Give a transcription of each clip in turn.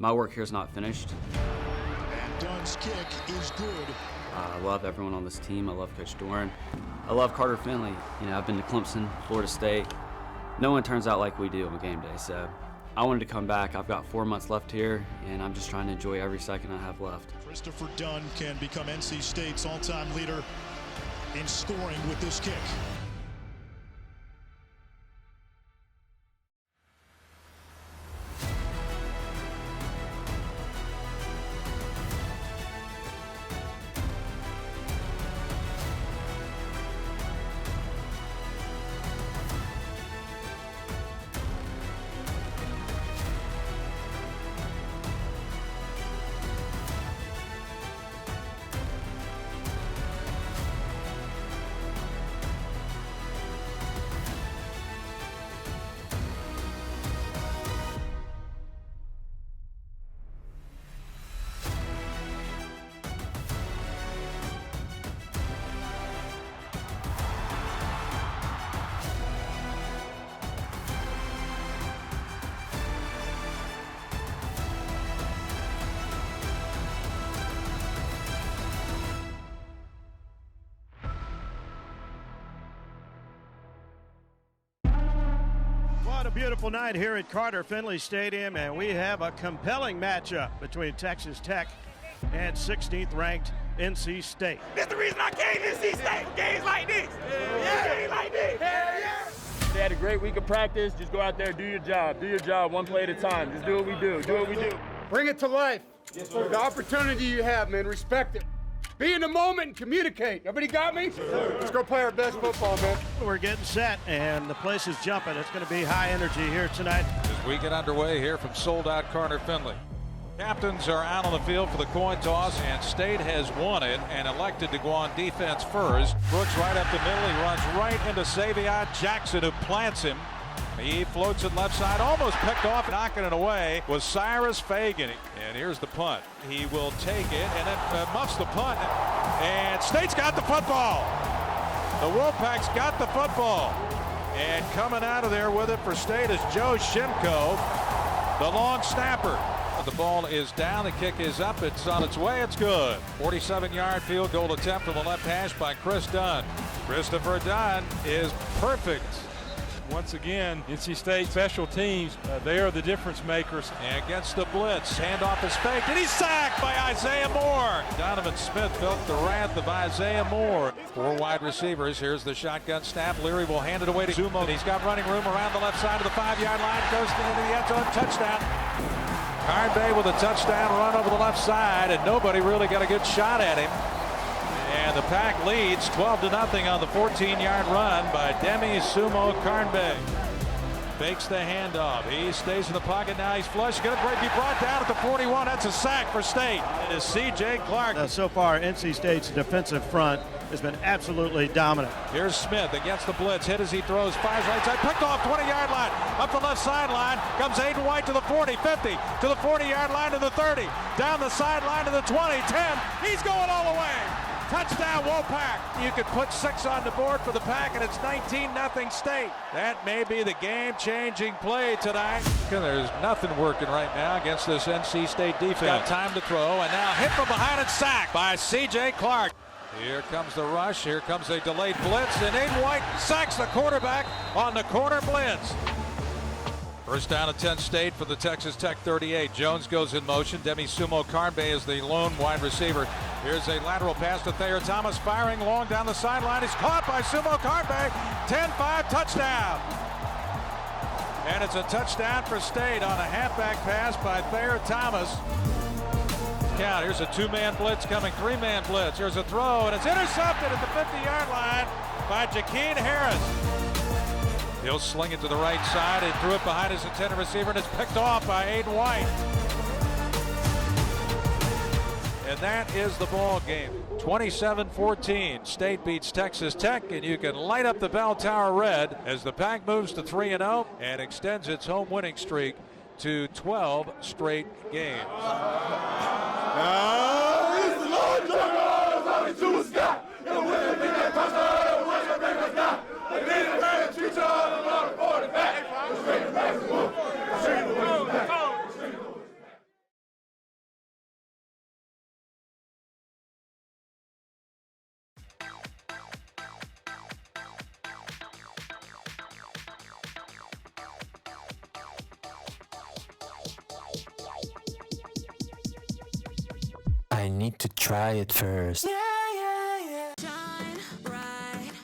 my work here is not finished. And Dunn's kick is good. I love everyone on this team. I love Coach Doran. I love Carter Finley. You know, I've been to Clemson, Florida State. No one turns out like we do on game day, so I wanted to come back. I've got 4 months left here, and I'm just trying to enjoy every second I have left. Christopher Dunn can become NC State's all-time leader in scoring with this kick. What a beautiful night here at Carter Finley Stadium, and we have a compelling matchup between Texas Tech and 16th ranked NC State. This is the reason I came to NC State. Games like this. Yeah. Games like this. Yeah. They had a great week of practice. Just go out there, do your job. Do your job one play at a time. Just do what we do. Do what we do. Bring it to life. Yes, sir. The opportunity you have, man, respect it. Be in the moment and communicate. Everybody got me? Let's go play our best football, man. We're getting set, and the place is jumping. It's going to be high energy here tonight. As we get underway here from sold-out Carter Finley. Captains are out on the field for the coin toss, and State has won it and elected to go on defense first. Brooks right up the middle. He runs right into Savion Jackson, who plants him. He floats it left side, almost picked off, knocking it away was Cyrus Fagan. And here's the punt. He will take it, and it muffs the punt. And State's got the football. The Wolfpack's got the football. And coming out of there with it for State is Joe Shimko, the long snapper. The ball is down, the kick is up, it's on its way, it's good. 47-yard field goal attempt from the left hash by Chris Dunn. Christopher Dunn is perfect. Once again, NC State special teams, they are the difference makers. And against the blitz, handoff is faked, and he's sacked by Isaiah Moore. Donovan Smith felt the wrath of Isaiah Moore. 4 wide receivers, here's the shotgun snap. Leary will hand it away to Zumo. He's got running room around the left side of the 5-yard line, goes into the end zone, touchdown. Carnbay with a touchdown run over the left side, and nobody really got a good shot at him. And the Pack leads 12-0 on the 14-yard run by Demi Sumo Carnbay. Fakes the handoff. He stays in the pocket now. He's flush. Going to be brought down at the 41. That's a sack for State. It is C.J. Clark. So far, NC State's defensive front has been absolutely dominant. Here's Smith against the blitz. Hit as he throws. Fires right side. Picked off 20-yard line. Up the left sideline. Comes Aiden White to the 40, 50, to the 40-yard line to the 30. Down the sideline to the 20, 10. He's going all the way. Touchdown Wolfpack. You could put 6 on the board for the Pack, and it's 19-0 State. That may be the game-changing play tonight. There's nothing working right now against this NC State defense. Got time to throw, and now hit from behind and sacked by C.J. Clark. Here comes the rush. Here comes a delayed blitz, and Aiden White sacks the quarterback on the corner blitz. First down at 10 State for the Texas Tech 38. Jones goes in motion. Demi Sumo Carnbay is the lone wide receiver. Here's a lateral pass to Thayer Thomas, firing long down the sideline. He's caught by Sumo Carnbay. 10-5 touchdown. And it's a touchdown for State on a halfback pass by Thayer Thomas. Count. Here's a 2-man blitz coming, 3-man blitz. Here's a throw, and it's intercepted at the 50-yard line by Jakeem Harris. He'll sling it to the right side and threw it behind his intended receiver, and it's picked off by Aiden White. And that is the ball game. 27-14. State beats Texas Tech, and you can light up the bell tower red as the Pack moves to 3-0 and extends its home winning streak to 12 straight games. I need to try it first.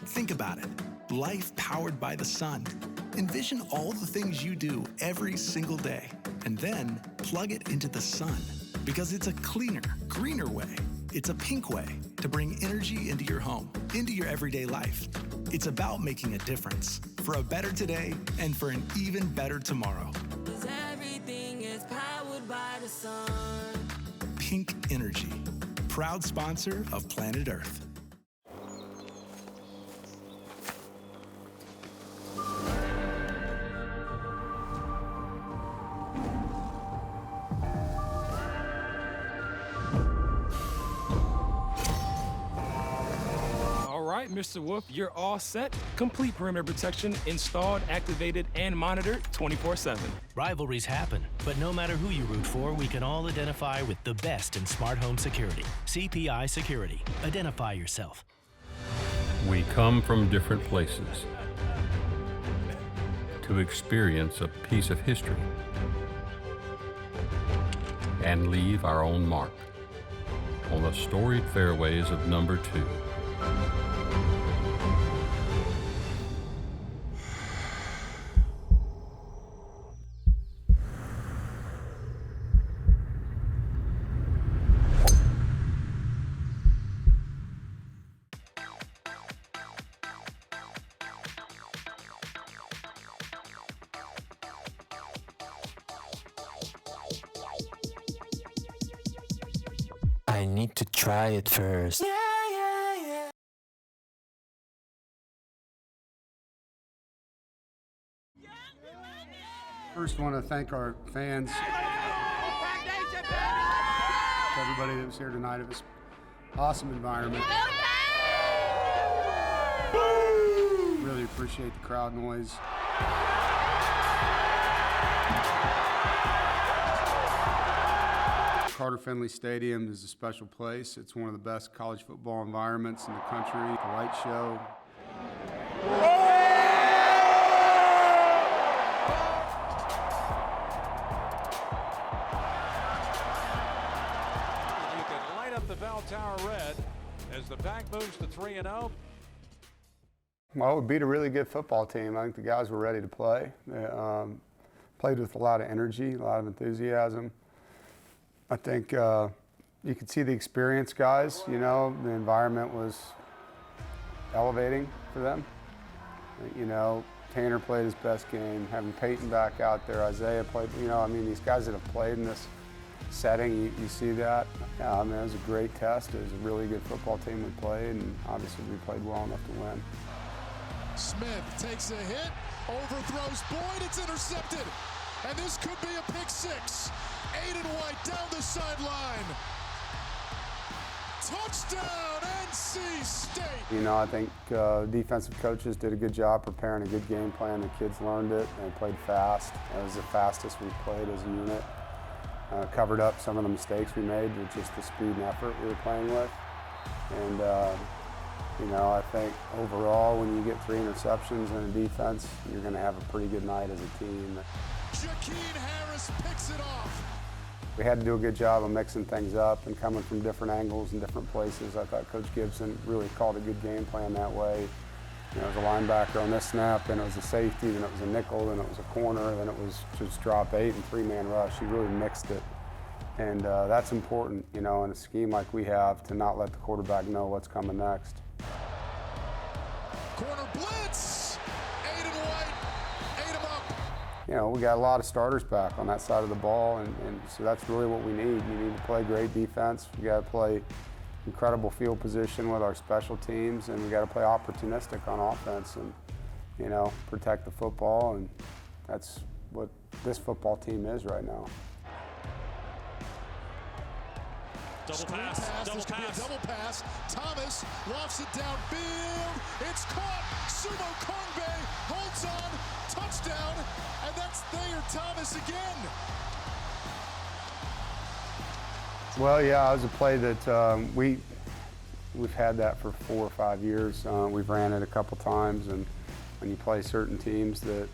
Think about it. Life powered by the sun. Envision all the things you do every single day, and then plug it into the sun. Because it's a cleaner, greener way. It's a pink way to bring energy into your home, into your everyday life. It's about making a difference for a better today and for an even better tomorrow. Everything is powered by the sun. Pink Energy, proud sponsor of Planet Earth. Mr. Wolf, you're all set. Complete perimeter protection installed, activated, and monitored 24/7. Rivalries happen, but no matter who you root for, we can all identify with the best in smart home security. CPI Security. Identify yourself. We come from different places to experience a piece of history and leave our own mark on the storied fairways of number 2. I need to try it first. First, want to thank our fans, everybody that was here tonight. It was an awesome environment. Really appreciate the crowd noise. Carter Finley Stadium is a special place. It's one of the best college football environments in the country. The light show. You can light up the bell tower red as the Pack moves to 3-0. Well, we beat a really good football team. I think the guys were ready to play. They, played with a lot of energy, a lot of enthusiasm. I think you could see the experienced guys, you know, the environment was elevating for them. You know, Tanner played his best game, having Peyton back out there, Isaiah played, you know, I mean, these guys that have played in this setting, you see that. I mean, it was a great test. It was a really good football team we played, and obviously we played well enough to win. Smith takes a hit, overthrows Boyd, it's intercepted. And this could be a pick six. Aiden White down the sideline. Touchdown, NC State. You know, I think defensive coaches did a good job preparing a good game plan. The kids learned it. They played fast. It was the fastest we've played as a unit. Covered up some of the mistakes we made with just the speed and effort we were playing with. And, you know, I think overall when you get 3 interceptions in a defense, you're going to have a pretty good night as a team. Jakeem Harris picks it off. We had to do a good job of mixing things up and coming from different angles and different places. I thought Coach Gibson really called a good game plan that way. You know, it was a linebacker on this snap, then it was a safety, then it was a nickel, then it was a corner, then it was just drop 8 and 3-man rush. He really mixed it. And that's important, you know, in a scheme like we have, to not let the quarterback know what's coming next. Corner blitz. Aiden White ate him up. You know, we got a lot of starters back on that side of the ball, and so that's really what we need. You need to play great defense. We got to play incredible field position with our special teams, and we got to play opportunistic on offense and, you know, protect the football, and that's what this football team is right now. Double pass. This could be a double pass. Thomas lofts it downfield. It's caught. Sumo Kongbe holds on. Touchdown. And that's Thayer Thomas again. Well, yeah, it was a play that we've had that for 4 or 5 years. We've ran it a couple times, and when you play certain teams that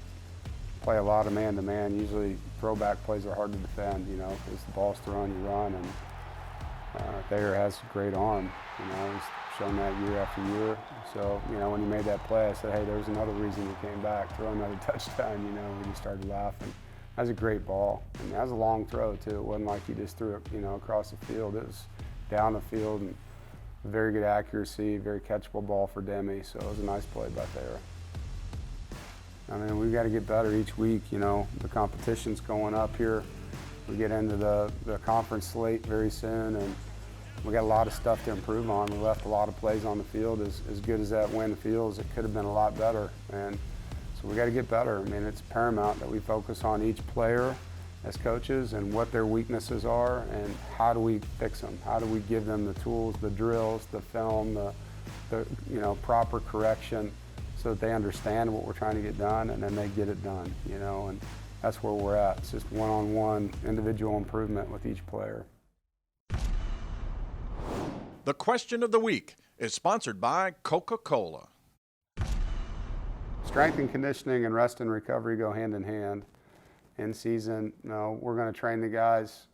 play a lot of man-to-man, usually throwback plays are hard to defend, you know, because the ball's thrown, you run, and Thayer has a great arm. He's shown that year after year. So, when he made that play, I said, hey, there's another reason he came back. Throw another touchdown, and he started laughing. That was a great ball. And that was a long throw, too. It wasn't like he just threw it, across the field. It was down the field and very good accuracy, very catchable ball for Demi. So it was a nice play by Thayer. I mean, we've got to get better each week. The competition's going up here. We get into the conference slate very soon, and we got a lot of stuff to improve on. We left a lot of plays on the field. As good as that win feels, it could have been a lot better. And so we got to get better. I mean, it's paramount that we focus on each player as coaches and what their weaknesses are and how do we fix them. How do we give them the tools, the drills, the film, the proper correction, so that they understand what we're trying to get done, and then they get it done, and that's where we're at. It's just one-on-one individual improvement with each player. The question of the week is sponsored by Coca-Cola. Strength and conditioning and rest and recovery go hand in hand. In season, we're going to train the guys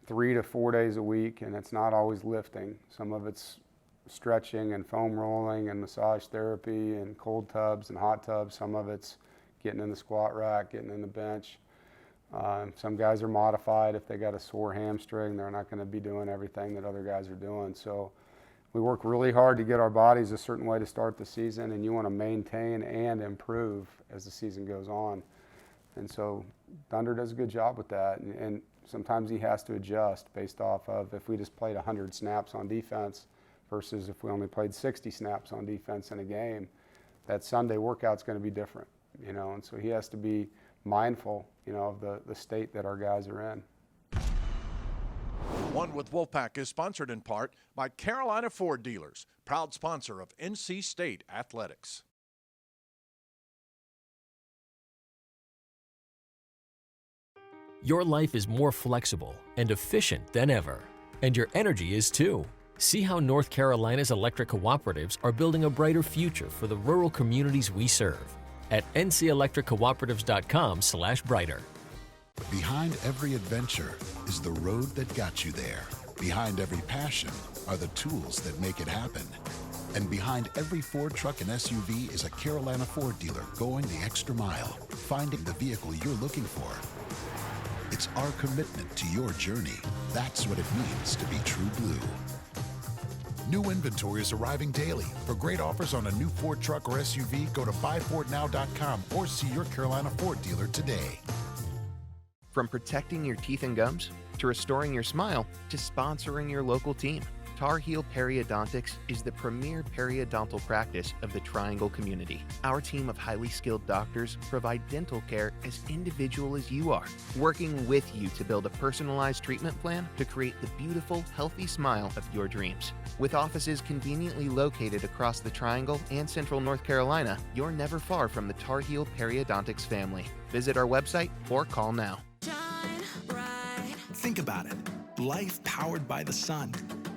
3 to 4 days a week, and it's not always lifting. Some of it's stretching and foam rolling and massage therapy and cold tubs and hot tubs. Some of it's getting in the squat rack, getting in the bench. Some guys are modified. If they got a sore hamstring, they're not going to be doing everything that other guys are doing. So we work really hard to get our bodies a certain way to start the season, and you want to maintain and improve as the season goes on. And so Thunder does a good job with that, and sometimes he has to adjust based off of if we just played 100 snaps on defense versus if we only played 60 snaps on defense in a game, that Sunday workout's going to be different, and so he has to be mindful, of the state that our guys are in. One with Wolfpack is sponsored in part by Carolina Ford Dealers, proud sponsor of NC State Athletics. Your life is more flexible and efficient than ever, and your energy is too. See how North Carolina's electric cooperatives are building a brighter future for the rural communities we serve at ncelectriccooperatives.com/brighter. Behind every adventure is the road that got you there. Behind every passion are the tools that make it happen. And behind every Ford truck and SUV is a Carolina Ford dealer going the extra mile, finding the vehicle you're looking for. It's our commitment to your journey. That's what it means to be true blue. New inventory is arriving daily. For great offers on a new Ford truck or SUV, go to buyfordnow.com or see your Carolina Ford dealer today. From protecting your teeth and gums, to restoring your smile, to sponsoring your local team, Tar Heel Periodontics is the premier periodontal practice of the Triangle community. Our team of highly skilled doctors provide dental care as individual as you are, working with you to build a personalized treatment plan to create the beautiful, healthy smile of your dreams. With offices conveniently located across the Triangle and Central North Carolina, you're never far from the Tar Heel Periodontics family. Visit our website or call now. Think about it. Life powered by the sun.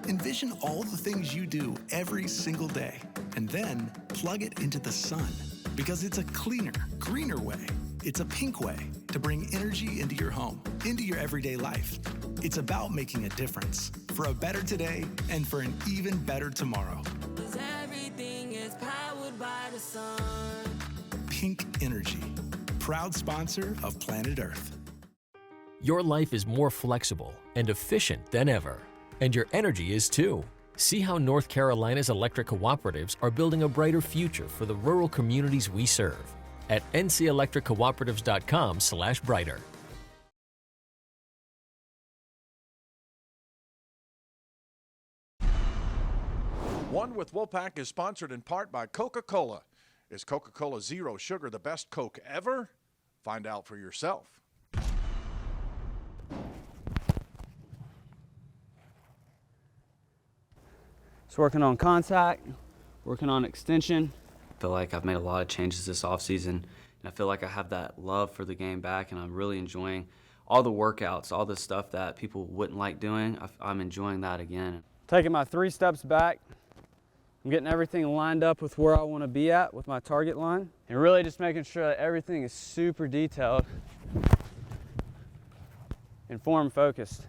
Envision all the things you do every single day, and then plug it into the sun. Because it's a cleaner, greener way. It's a pink way to bring energy into your home, into your everyday life. It's about making a difference for a better today and for an even better tomorrow. 'Cause everything is powered by the sun. Pink Energy, proud sponsor of Planet Earth. Your life is more flexible and efficient than ever, and your energy is too. See how North Carolina's electric cooperatives are building a brighter future for the rural communities we serve at ncelectriccooperatives.com/brighter. One with Wolfpack is sponsored in part by Coca-Cola. Is Coca-Cola Zero Sugar the best Coke ever? Find out for yourself. Just working on contact, working on extension. I feel like I've made a lot of changes this offseason, and I feel like I have that love for the game back, and I'm really enjoying all the workouts, all the stuff that people wouldn't like doing. I'm enjoying that again. Taking my 3 steps back, I'm getting everything lined up with where I want to be at with my target line, and really just making sure that everything is super detailed and form focused.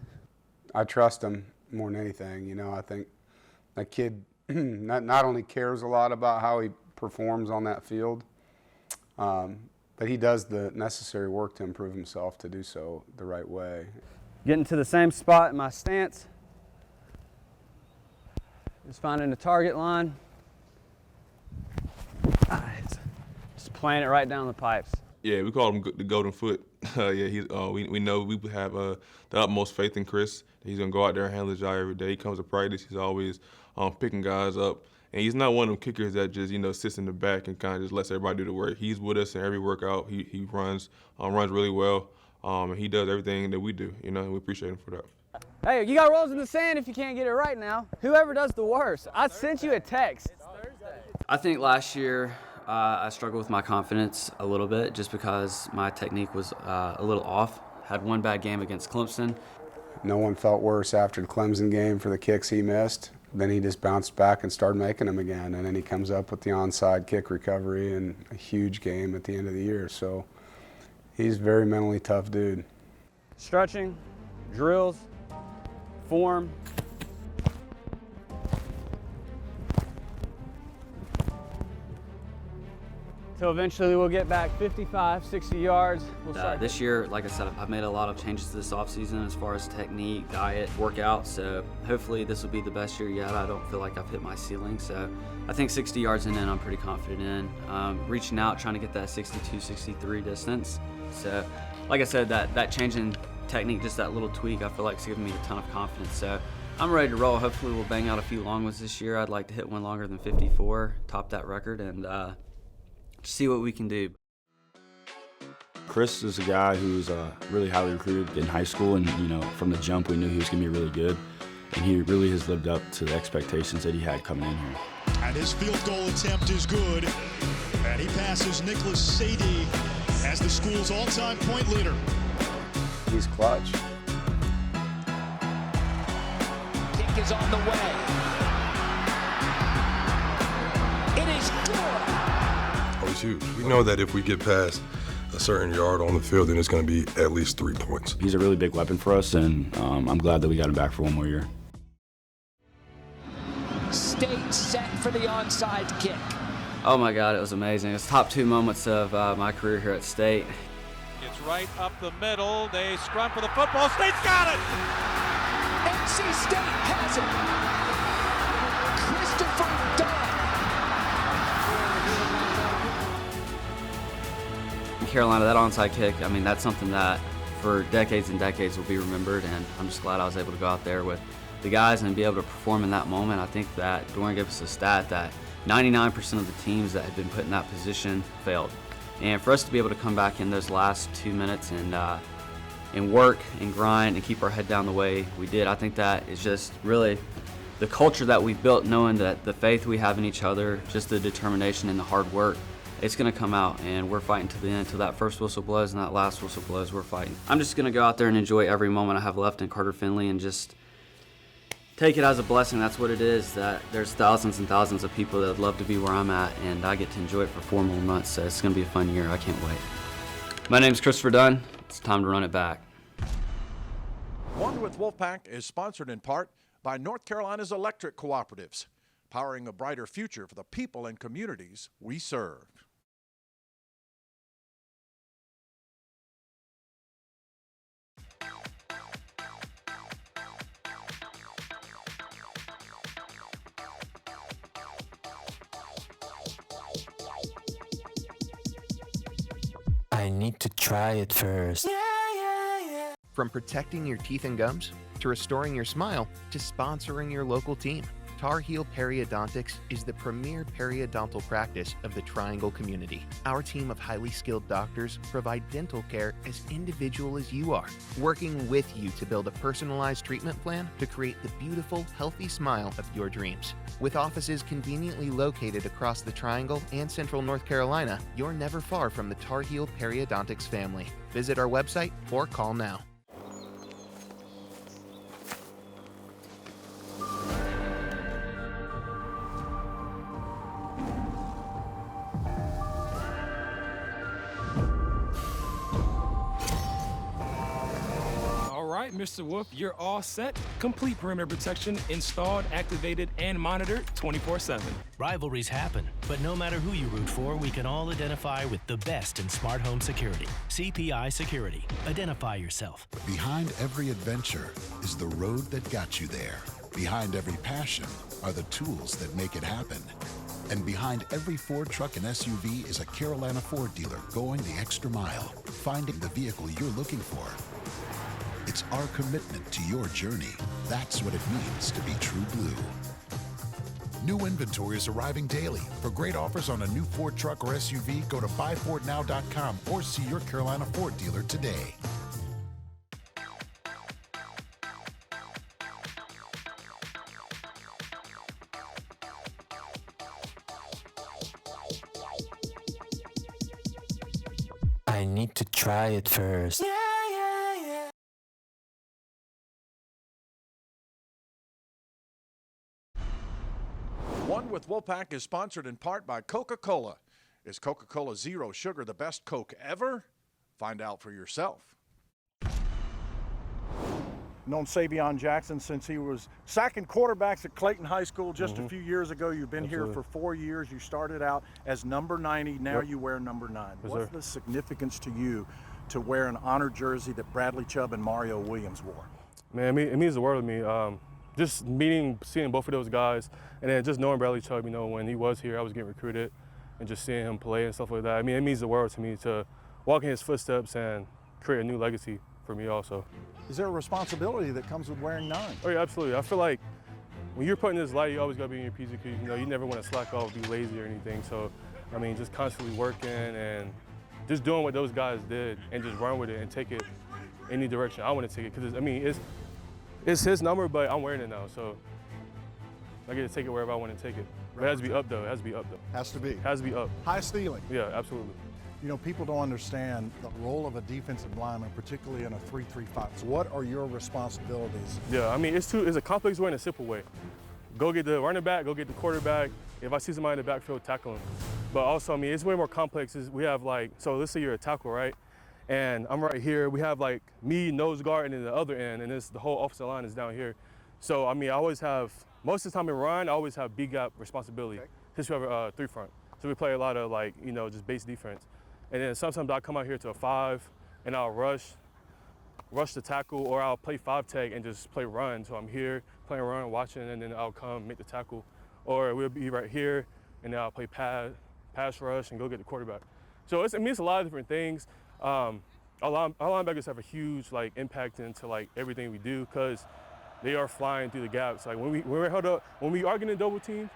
I trust him. more than anything. You know, I think that kid not only cares a lot about how he performs on that field, but he does the necessary work to improve himself to do so the right way. Getting to the same spot in my stance. Just finding the target line. Just playing it right down the pipes. Yeah, we call him the golden foot. We know we have the utmost faith in Chris. He's gonna go out there and handle his job every day. He comes to practice. He's always picking guys up, and he's not one of them kickers that just sits in the back and kind of just lets everybody do the work. He's with us in every workout. He runs really well, and he does everything that we do. You know, and we appreciate him for that. Hey, you got rolls in the sand if you can't get it right now. Whoever does the worst. I sent you a text. I think last year I struggled with my confidence a little bit just because my technique was a little off. Had one bad game against Clemson. No one felt worse after the Clemson game for the kicks he missed. Then he just bounced back and started making them again. And then he comes up with the onside kick recovery and a huge game at the end of the year. So he's a very mentally tough dude. Stretching, drills, form. So eventually we'll get back 55, 60 yards. This year, like I said, I've made a lot of changes this offseason as far as technique, diet, workout. So hopefully this will be the best year yet. I don't feel like I've hit my ceiling. So I think 60 yards in, I'm pretty confident in. Reaching out, trying to get that 62, 63 distance. So like I said, that change in technique, just that little tweak, I feel like it's giving me a ton of confidence. So I'm ready to roll. Hopefully we'll bang out a few long ones this year. I'd like to hit one longer than 54, top that record, and see what we can do. Chris is a guy who's really highly recruited in high school, and from the jump we knew he was going to be really good, and he really has lived up to the expectations that he had coming in here. And his field goal attempt is good, and he passes Nicholas Sadie as the school's all-time point leader. He's clutch. Kick is on the way. It is good. It's huge. We know that if we get past a certain yard on the field, then it's going to be at least 3 points. He's a really big weapon for us, and I'm glad that we got him back for one more year. State set for the onside kick. Oh my God, it was amazing. It's top 2 moments of my career here at State. It's right up the middle. They scrum for the football. State's got it! NC State has it. Christopher Dunn. Carolina, that onside kick, I mean, that's something that for decades and decades will be remembered, and I'm just glad I was able to go out there with the guys and be able to perform in that moment. I think that Dorian gave us a stat that 99% of the teams that had been put in that position failed. And for us to be able to come back in those last 2 minutes and work and grind and keep our head down the way we did, I think that is just really the culture that we've built, knowing that the faith we have in each other, just the determination and the hard work, it's going to come out, and we're fighting to the end. Till that first whistle blows and that last whistle blows, we're fighting. I'm just going to go out there and enjoy every moment I have left in Carter Finley and just take it as a blessing. That's what it is, that there's thousands and thousands of people that would love to be where I'm at, and I get to enjoy it for 4 more months, so it's going to be a fun year. I can't wait. My name's Christopher Dunn. It's time to run it back. One with Wolfpack is sponsored in part by North Carolina's electric cooperatives, powering a brighter future for the people and communities we serve. I need to try it first. From protecting your teeth and gums, to restoring your smile, to sponsoring your local team, Tar Heel Periodontics is the premier periodontal practice of the Triangle community. Our team of highly skilled doctors provide dental care as individual as you are, working with you to build a personalized treatment plan to create the beautiful, healthy smile of your dreams. With offices conveniently located across the Triangle and Central North Carolina, you're never far from the Tar Heel Periodontics family. Visit our website or call now. Mr. Wolf, you're all set. Complete perimeter protection installed, activated, and monitored 24/7. Rivalries happen, but no matter who you root for, we can all identify with the best in smart home security. CPI Security. Identify yourself. Behind every adventure is the road that got you there. Behind every passion are the tools that make it happen. And behind every Ford truck and SUV is a Carolina Ford dealer going the extra mile, finding the vehicle you're looking for. It's our commitment to your journey. That's what it means to be true blue. New inventory is arriving daily. For great offers on a new Ford truck or SUV, go to buyfordnow.com or see your Carolina Ford dealer today. I need to try it first. One with Wolfpack is sponsored in part by Coca-Cola. Is Coca-Cola Zero Sugar the best Coke ever? Find out for yourself. Known Savion Jackson since he was sacking quarterbacks at Clayton High School just a few years ago. You've been here for 4 years. You started out as number 90. Now you wear number 9. What's the significance to you to wear an honor jersey that Bradley Chubb and Mario Williams wore? Man, it means the world to me. Just seeing both of those guys, and then just knowing Bradley Chubb, you know, when he was here, I was getting recruited, and just seeing him play and stuff like that. I mean, it means the world to me to walk in his footsteps and create a new legacy for me also. Is there a responsibility that comes with wearing 9? Oh yeah, absolutely. I feel like when you're putting this light, you always gotta be in your PZ because you know you never want to slack off, be lazy or anything. So, I mean, just constantly working and just doing what those guys did and just run with it and take it any direction I want to take it. Because I mean, it's his number, but I'm wearing it now, so I get to take it wherever I want to take it. But it has to be up though. It has to be up though. Has to be. Has to be up. High ceiling. Yeah, absolutely. You know, people don't understand the role of a defensive lineman, particularly in a 3-3-5. So what are your responsibilities? Yeah, I mean, it's a complex way and a simple way. Go get the running back, go get the quarterback. If I see somebody in the backfield, tackle him. But also, I mean, it's way more complex. We have like, so let's say you're a tackle, right? And I'm right here. We have like me, nose guard, and then the other end, and the whole offensive line is down here. So, I mean, I always have, most of the time in Ryan, I always have B-gap responsibility. Since we have a 3-front. So we play a lot of like, you know, just base defense. And then sometimes I'll come out here to a 5 and I'll rush the tackle, or I'll play 5 tag and just play run. So I'm here playing run, watching, and then I'll come make the tackle. Or we'll be right here and then I'll play pass rush and go get the quarterback. So it's a lot of different things. Our linebackers have a huge like impact into like everything we do because they are flying through the gaps. Like when we're held up, when we are getting double team,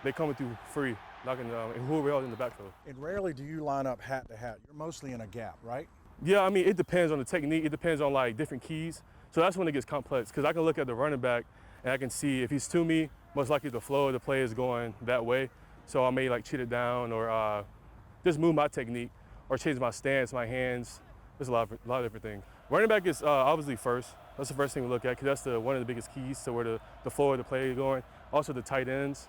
they coming through free. Knocking down, and who are we all in the backfield? And rarely do you line up hat to hat. You're mostly in a gap, right? Yeah, I mean, it depends on the technique. It depends on like different keys. So that's when it gets complex because I can look at the running back and I can see if he's to me, most likely the flow of the play is going that way. So I may like cheat it down or just move my technique or change my stance, my hands. There's a lot of different things. Running back is obviously first. That's the first thing we look at because that's one of the biggest keys to where the flow of the play is going. Also the tight ends.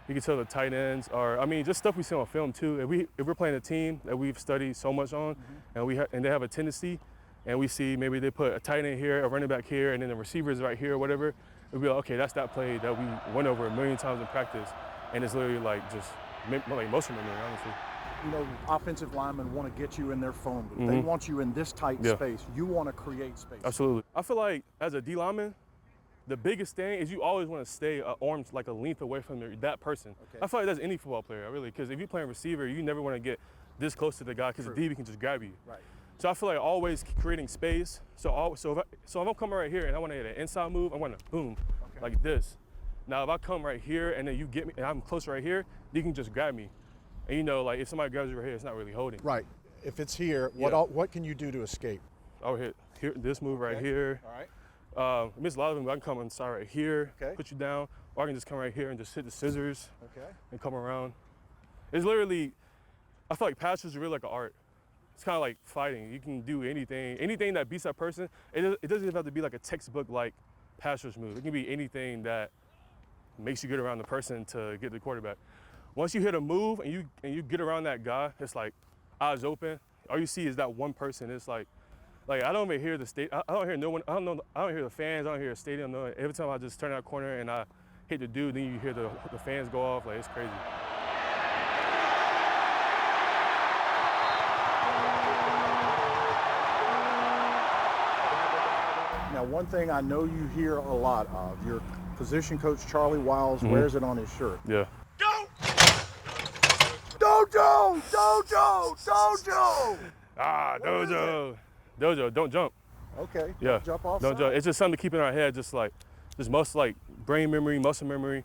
You can tell the tight ends are, I mean, just stuff we see on film too. If we're playing a team that we've studied so much on, and they have a tendency, and we see maybe they put a tight end here, a running back here, and then the receivers right here or whatever, we'll be like, okay, that's that play that we went over a million times in practice, and it's literally like just like muscle memory, honestly. You know, offensive linemen want to get you in their phone booth. They want you in this tight space. You want to create space. Absolutely. I feel like as a D lineman, the biggest thing is you always want to stay arms like a length away from that person. Okay. I feel like that's any football player, really, because if you're playing receiver, you never want to get this close to the guy because the DB can just grab you. Right. So I feel like always creating space. So if I'm coming right here and I want to hit an inside move, I want to boom, like this. Now if I come right here and then you get me and I'm close right here, you can just grab me. And you know, like if somebody grabs you right here, it's not really holding. Right. If it's here, what can you do to escape? I'll hit here, this move right here. All right. I miss a lot of them, but I can come inside right here, put you down, or I can just come right here and just hit the scissors and come around. It's literally, I feel like pass rush is really like an art. It's kind of like fighting. You can do anything that beats that person. It doesn't even have to be like a textbook like pass rush move. It can be anything that makes you get around the person to get the quarterback. Once you hit a move and you get around that guy, it's like eyes open. All you see is that one person. It's like Like, I don't even hear the state. I don't hear no one. I don't hear the fans. I don't hear the stadium. No. Every time I just turn that corner and I hit the dude, then you hear the fans go off. Like, it's crazy. Now, one thing I know you hear a lot of, your position coach Charlie Wiles wears it on his shirt. Yeah. Dojo! Dojo! Dojo! Ah, dojo. Dojo, don't jump. Okay. Yeah. Don't jump off. Don't jump. It's just something to keep in our head, just muscle, like brain memory, muscle memory.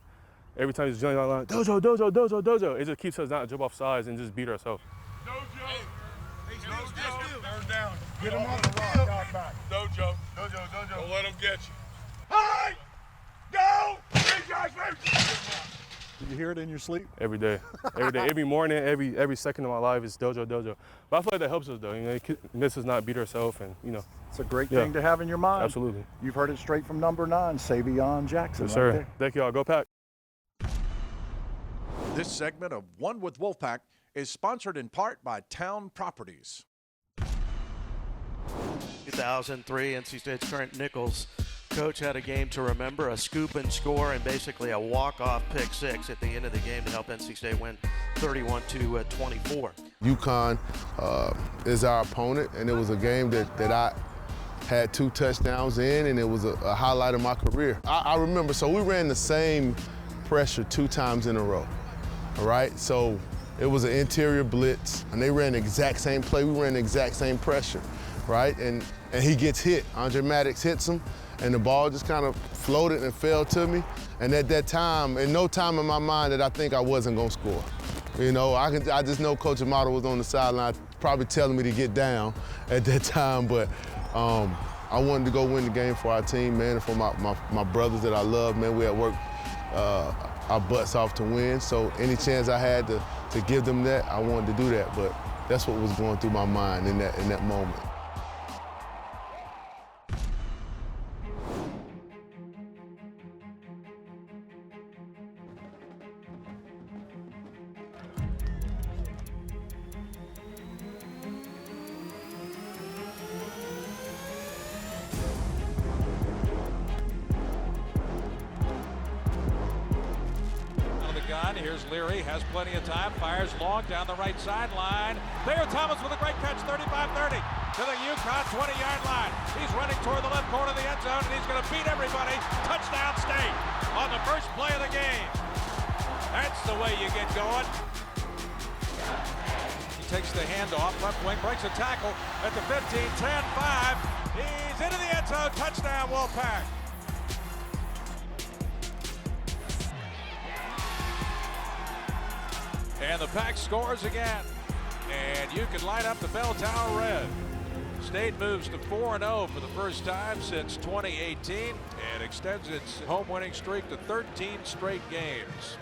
Every time he's jumping on line, dojo, dojo, dojo, dojo. It just keeps us not to jump off sides and just beat ourselves. Dojo. Hey, dojo. Third down. Get him on the rock, dog back. Dojo. Dojo, dojo. Don't let him get you. Hi! Go! Did you hear it in your sleep? Every day. Every day. Every morning, every second of my life is dojo, dojo. But I feel like that helps us, though. You know, this is not beat ourselves, and, you know. It's a great thing to have in your mind. Absolutely. You've heard it straight from number 9, Savion Jackson. Yes, right sir. there. Thank you all. Go Pack. This segment of One with Wolfpack is sponsored in part by Town Properties. 2003, NC State's current Nichols coach had a game to remember, a scoop and score and basically a walk-off pick six at the end of the game to help NC State win 31-24. UConn is our opponent, and it was a game that I had 2 touchdowns in, and it was a highlight of my career. I remember, so we ran the same pressure 2 times in a row, all right? So it was an interior blitz, and they ran the exact same play. We ran the exact same pressure, right? And he gets hit. Andre Maddox hits him, and the ball just kind of floated and fell to me. And at that time, in no time in my mind that I think I wasn't gonna score. You know, I just know Coach Amato was on the sideline probably telling me to get down at that time, but I wanted to go win the game for our team, man, and for my brothers that I love, man. We had worked our butts off to win, so any chance I had to give them that, I wanted to do that, but that's what was going through my mind in that moment. Here's Leary, has plenty of time, fires long down the right sideline. Thayer Thomas with a great catch, 35-30 to the UConn 20-yard line. He's running toward the left corner of the end zone, and he's going to beat everybody. Touchdown State on the first play of the game. That's the way you get going. He takes the handoff, left wing, breaks a tackle at the 15, 10, 5. He's into the end zone, touchdown Wolfpack. And the Pack scores again. And you can light up the bell tower red. State moves to 4-0 for the first time since 2018 and extends its home winning streak to 13 straight games.